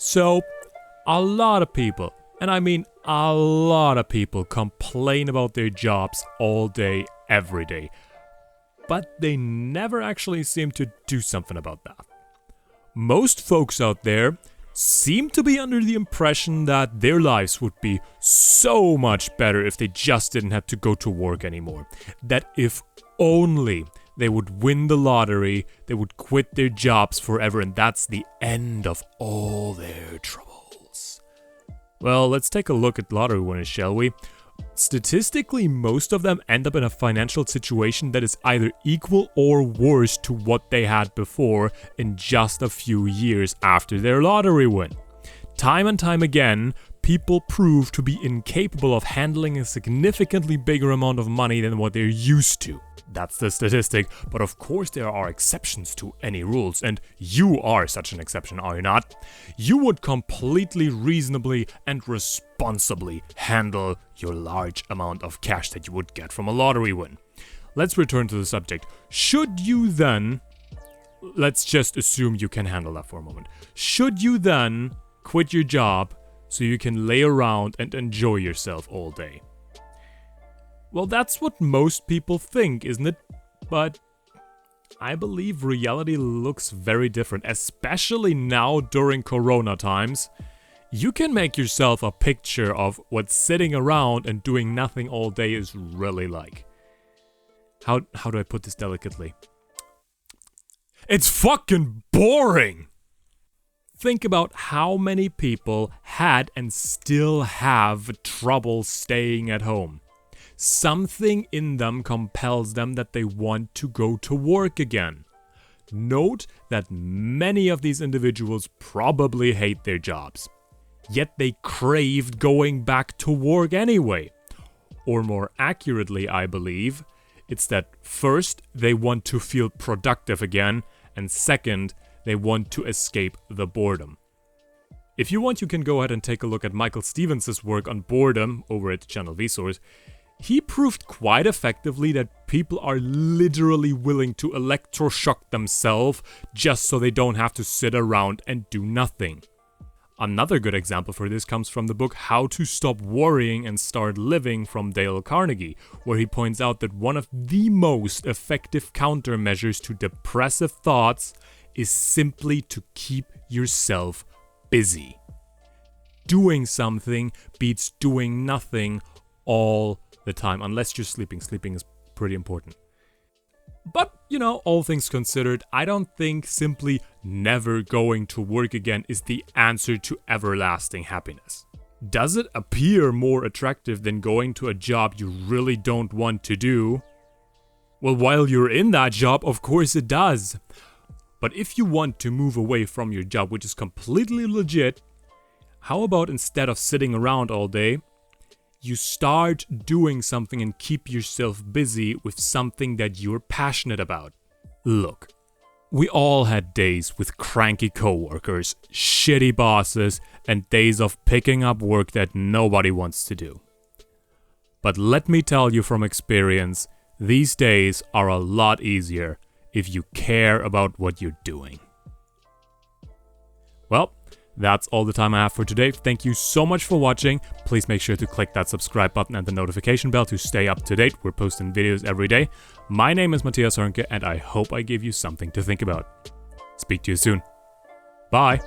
So, a lot of people, and I mean a lot of people, complain about their jobs all day, every day. But they never actually seem to do something about that. Most folks out there seem to be under the impression that their lives would be so much better if they just didn't have to go to work anymore. That if only they would win the lottery, they would quit their jobs forever, and that's the end of all their troubles. Well, let's take a look at lottery winners, shall we? Statistically, most of them end up in a financial situation that is either equal or worse to what they had before in just a few years after their lottery win. Time and time again, people prove to be incapable of handling a significantly bigger amount of money than what they're used to. That's the statistic, but of course there are exceptions to any rules, and you are such an exception, are you not? You would completely reasonably and responsibly handle your large amount of cash that you would get from a lottery win. Let's return to the subject. Should you then, let's just assume you can handle that for a moment. Should you then quit your job so you can lay around and enjoy yourself all day? Well, that's what most people think, isn't it? But I believe reality looks very different, especially now during Corona times. You can make yourself a picture of what sitting around and doing nothing all day is really like. How do I put this delicately? It's fucking boring! Think about how many people had and still have trouble staying at home. Something in them compels them that they want to go to work again. Note that many of these individuals probably hate their jobs, yet they craved going back to work anyway. Or more accurately, I believe, it's that first, they want to feel productive again, and second, they want to escape the boredom. If you want, you can go ahead and take a look at Michael Stevens' work on boredom over at Channel Vsauce. He proved quite effectively that people are literally willing to electroshock themselves just so they don't have to sit around and do nothing. Another good example for this comes from the book How to Stop Worrying and Start Living from Dale Carnegie, where he points out that one of the most effective countermeasures to depressive thoughts is simply to keep yourself busy. Doing something beats doing nothing all the time, unless you're sleeping. Sleeping is pretty important. But, all things considered, I don't think simply never going to work again is the answer to everlasting happiness. Does it appear more attractive than going to a job you really don't want to do? Well, while you're in that job, of course it does. But if you want to move away from your job, which is completely legit, how about instead of sitting around all day, you start doing something and keep yourself busy with something that you're passionate about? Look, we all had days with cranky coworkers, shitty bosses, and days of picking up work that nobody wants to do. But let me tell you from experience, these days are a lot easier if you care about what you're doing. Well, that's all the time I have for today. Thank you so much for watching. Please make sure to click that subscribe button and the notification bell to stay up to date. We're posting videos every day. My name is Matthias Hörnke, and I hope I gave you something to think about. Speak to you soon. Bye.